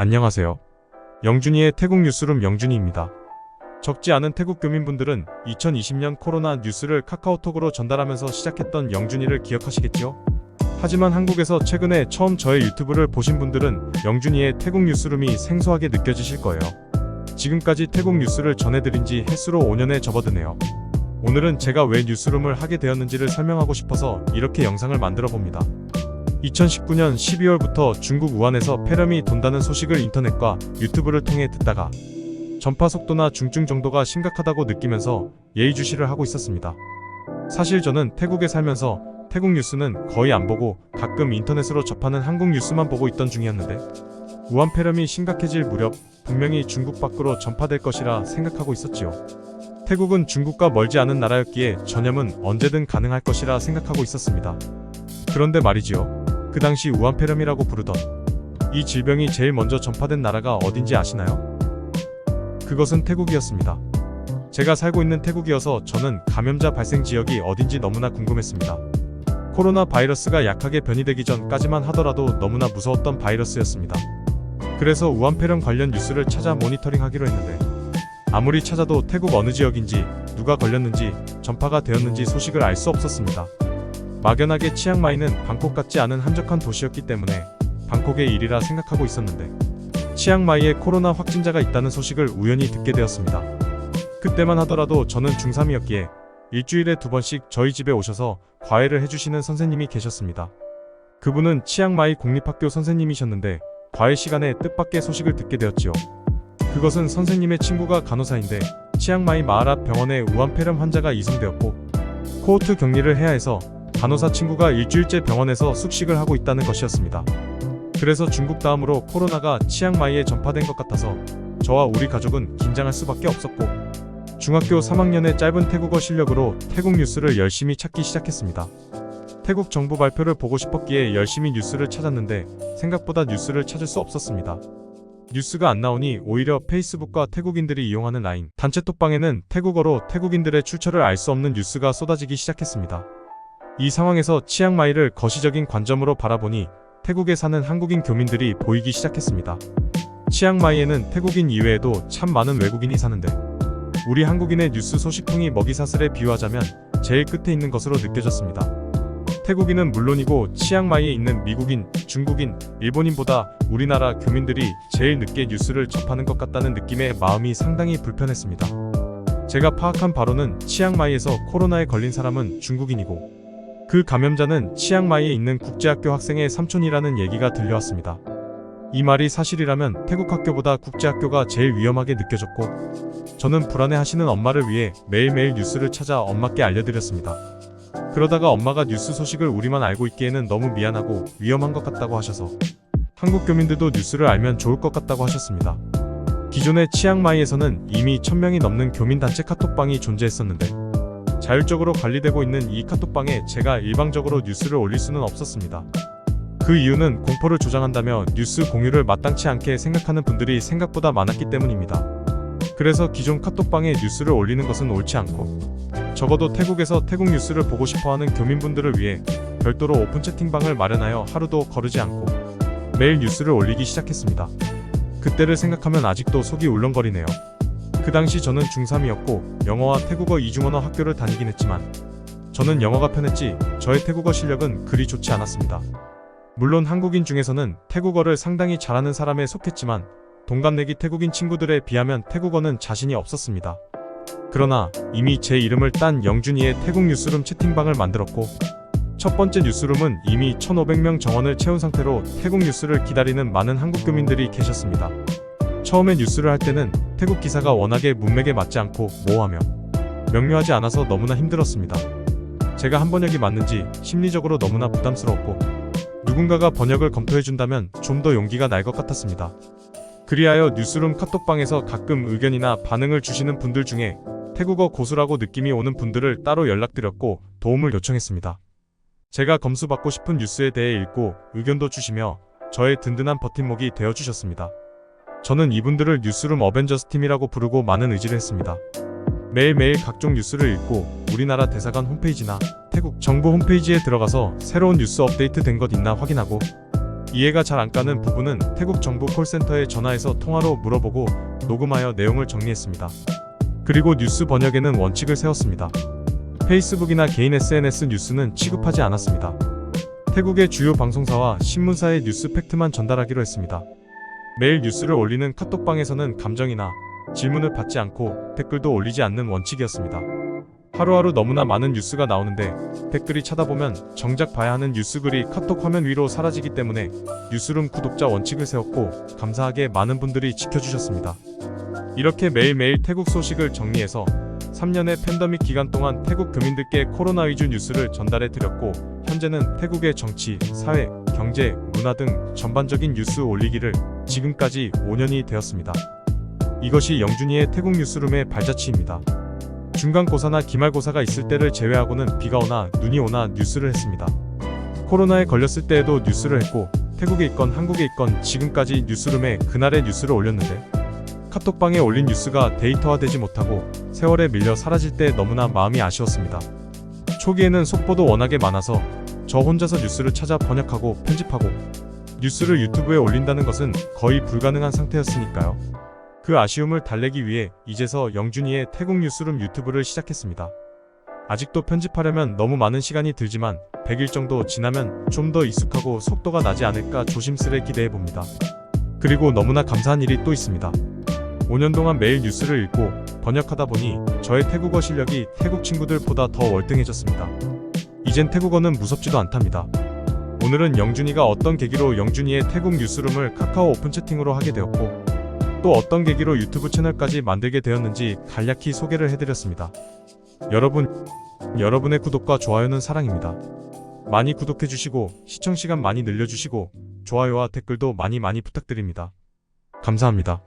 안녕하세요. 영준이의 태국 뉴스룸 영준이입니다. 적지 않은 태국 교민분들은 2020년 코로나 뉴스를 카카오톡으로 전달하면서 시작했던 영준이를 기억하시겠지요? 하지만 한국에서 최근에 처음 저의 유튜브를 보신 분들은 영준이의 태국 뉴스룸이 생소하게 느껴지실 거예요. 지금까지 태국 뉴스를 전해드린 지 햇수로 5년에 접어드네요. 오늘은 제가 왜 뉴스룸을 하게 되었는지를 설명하고 싶어서 이렇게 영상을 만들어 봅니다. 2019년 12월부터 중국 우한에서 폐렴이 돈다는 소식을 인터넷과 유튜브를 통해 듣다가 전파 속도나 중증 정도가 심각하다고 느끼면서 예의주시를 하고 있었습니다. 사실 저는 태국에 살면서 태국 뉴스는 거의 안 보고 가끔 인터넷으로 접하는 한국 뉴스만 보고 있던 중이었는데 우한 폐렴이 심각해질 무렵 분명히 중국 밖으로 전파될 것이라 생각하고 있었지요. 태국은 중국과 멀지 않은 나라였기에 전염은 언제든 가능할 것이라 생각하고 있었습니다. 그런데 말이지요. 그 당시 우한 폐렴이라고 부르던 이 질병이 제일 먼저 전파된 나라가 어딘지 아시나요? 그것은 태국이었습니다. 제가 살고 있는 태국이어서 저는 감염자 발생 지역이 어딘지 너무나 궁금했습니다. 코로나 바이러스가 약하게 변이되기 전까지만 하더라도 너무나 무서웠던 바이러스였습니다. 그래서 우한 폐렴 관련 뉴스를 찾아 모니터링하기로 했는데 아무리 찾아도 태국 어느 지역인지 누가 걸렸는지 전파가 되었는지 소식을 알 수 없었습니다. 막연하게 치앙마이는 방콕 같지 않은 한적한 도시였기 때문에 방콕의 일이라 생각하고 있었는데 치앙마이에 코로나 확진자가 있다는 소식을 우연히 듣게 되었습니다. 그때만 하더라도 저는 중3이었기에 일주일에 2번씩 저희 집에 오셔서 과외를 해주시는 선생님이 계셨습니다. 그분은 치앙마이 공립학교 선생님이셨는데 과외 시간에 뜻밖의 소식을 듣게 되었지요. 그것은 선생님의 친구가 간호사인데 치앙마이 마을 앞 병원에 우한 폐렴 환자가 이송되었고 코호트 격리를 해야 해서 간호사 친구가 일주일째 병원에서 숙식을 하고 있다는 것이었습니다. 그래서 중국 다음으로 코로나가 치앙마이에 전파된 것 같아서 저와 우리 가족은 긴장할 수밖에 없었고 중학교 3학년의 짧은 태국어 실력으로 태국 뉴스를 열심히 찾기 시작했습니다. 태국 정부 발표를 보고 싶었기에 열심히 뉴스를 찾았는데 생각보다 뉴스를 찾을 수 없었습니다. 뉴스가 안 나오니 오히려 페이스북과 태국인들이 이용하는 라인, 단체 톡방에는 태국어로 태국인들의 출처를 알 수 없는 뉴스가 쏟아지기 시작했습니다. 이 상황에서 치앙마이를 거시적인 관점으로 바라보니 태국에 사는 한국인 교민들이 보이기 시작했습니다. 치앙마이에는 태국인 이외에도 참 많은 외국인이 사는데 우리 한국인의 뉴스 소식통이 먹이사슬에 비유하자면 제일 끝에 있는 것으로 느껴졌습니다. 태국인은 물론이고 치앙마이에 있는 미국인, 중국인, 일본인보다 우리나라 교민들이 제일 늦게 뉴스를 접하는 것 같다는 느낌에 마음이 상당히 불편했습니다. 제가 파악한 바로는 치앙마이에서 코로나에 걸린 사람은 중국인이고 그 감염자는 치앙마이에 있는 국제학교 학생의 삼촌이라는 얘기가 들려왔습니다. 이 말이 사실이라면 태국 학교보다 국제학교가 제일 위험하게 느껴졌고 저는 불안해하시는 엄마를 위해 매일매일 뉴스를 찾아 엄마께 알려드렸습니다. 그러다가 엄마가 뉴스 소식을 우리만 알고 있기에는 너무 미안하고 위험한 것 같다고 하셔서 한국 교민들도 뉴스를 알면 좋을 것 같다고 하셨습니다. 기존의 치앙마이에서는 이미 1000명이 넘는 교민단체 카톡방이 존재했었는데 자율적으로 관리되고 있는 이 카톡방에 제가 일방적으로 뉴스를 올릴 수는 없었습니다. 그 이유는 공포를 조장한다며 뉴스 공유를 마땅치 않게 생각하는 분들이 생각보다 많았기 때문입니다. 그래서 기존 카톡방에 뉴스를 올리는 것은 옳지 않고 적어도 태국에서 태국 뉴스를 보고 싶어하는 교민분들을 위해 별도로 오픈 채팅방을 마련하여 하루도 거르지 않고 매일 뉴스를 올리기 시작했습니다. 그때를 생각하면 아직도 속이 울렁거리네요. 그 당시 저는 중3이었고 영어와 태국어 이중언어 학교를 다니긴 했지만 저는 영어가 편했지 저의 태국어 실력은 그리 좋지 않았습니다. 물론 한국인 중에서는 태국어를 상당히 잘하는 사람에 속했지만 동갑내기 태국인 친구들에 비하면 태국어는 자신이 없었습니다. 그러나 이미 제 이름을 딴 영준이의 태국 뉴스룸 채팅방을 만들었고 첫 번째 뉴스룸은 이미 1500명 정원을 채운 상태로 태국 뉴스를 기다리는 많은 한국 교민들이 계셨습니다. 처음에 뉴스를 할 때는 태국 기사가 워낙에 문맥에 맞지 않고 모호하며 명료하지 않아서 너무나 힘들었습니다. 제가 한 번역이 맞는지 심리적으로 너무나 부담스러웠고 누군가가 번역을 검토해준다면 좀 더 용기가 날 것 같았습니다. 그리하여 뉴스룸 카톡방에서 가끔 의견이나 반응을 주시는 분들 중에 태국어 고수라고 느낌이 오는 분들을 따로 연락드렸고 도움을 요청했습니다. 제가 검수받고 싶은 뉴스에 대해 읽고 의견도 주시며 저의 든든한 버팀목이 되어주셨습니다. 저는 이분들을 뉴스룸 어벤져스 팀이라고 부르고 많은 의지를 했습니다. 매일매일 각종 뉴스를 읽고 우리나라 대사관 홈페이지나 태국 정부 홈페이지에 들어가서 새로운 뉴스 업데이트 된 것 있나 확인하고 이해가 잘 안 가는 부분은 태국 정부 콜센터에 전화해서 통화로 물어보고 녹음하여 내용을 정리했습니다. 그리고 뉴스 번역에는 원칙을 세웠습니다. 페이스북이나 개인 SNS 뉴스는 취급하지 않았습니다. 태국의 주요 방송사와 신문사의 뉴스 팩트만 전달하기로 했습니다. 매일 뉴스를 올리는 카톡방에서는 감정이나 질문을 받지 않고 댓글도 올리지 않는 원칙이었습니다. 하루하루 너무나 많은 뉴스가 나오는데 댓글이 찾아보면 정작 봐야 하는 뉴스 글이 카톡 화면 위로 사라지기 때문에 뉴스룸 구독자 원칙을 세웠고 감사하게 많은 분들이 지켜주셨습니다. 이렇게 매일매일 태국 소식을 정리해서 3년의 팬데믹 기간 동안 태국 교민들께 코로나 위주 뉴스를 전달해 드렸고 현재는 태국의 정치, 사회, 경제, 문화 등 전반적인 뉴스 올리기를 지금까지 5년이 되었습니다. 이것이 영준이의 태국 뉴스룸의 발자취입니다. 중간고사나 기말고사가 있을 때를 제외하고는 비가 오나 눈이 오나 뉴스를 했습니다. 코로나에 걸렸을 때에도 뉴스를 했고 태국에 있건 한국에 있건 지금까지 뉴스룸에 그날의 뉴스를 올렸는데 카톡방에 올린 뉴스가 데이터화되지 못하고 세월에 밀려 사라질 때 너무나 마음이 아쉬웠습니다. 초기에는 속보도 워낙에 많아서 저 혼자서 뉴스를 찾아 번역하고 편집하고 뉴스를 유튜브에 올린다는 것은 거의 불가능한 상태였으니까요. 그 아쉬움을 달래기 위해 이제서 영준이의 태국 뉴스룸 유튜브를 시작했습니다. 아직도 편집하려면 너무 많은 시간이 들지만 100일 정도 지나면 좀 더 익숙하고 속도가 나지 않을까 조심스레 기대해봅니다. 그리고 너무나 감사한 일이 또 있습니다. 5년 동안 매일 뉴스를 읽고 번역하다 보니 저의 태국어 실력이 태국 친구들보다 더 월등해졌습니다. 이젠 태국어는 무섭지도 않답니다. 오늘은 영준이가 어떤 계기로 영준이의 태국 뉴스룸을 카카오 오픈 채팅으로 하게 되었고 또 어떤 계기로 유튜브 채널까지 만들게 되었는지 간략히 소개를 해드렸습니다. 여러분의 구독과 좋아요는 사랑입니다. 많이 구독해주시고 시청시간 많이 늘려주시고 좋아요와 댓글도 많이 부탁드립니다. 감사합니다.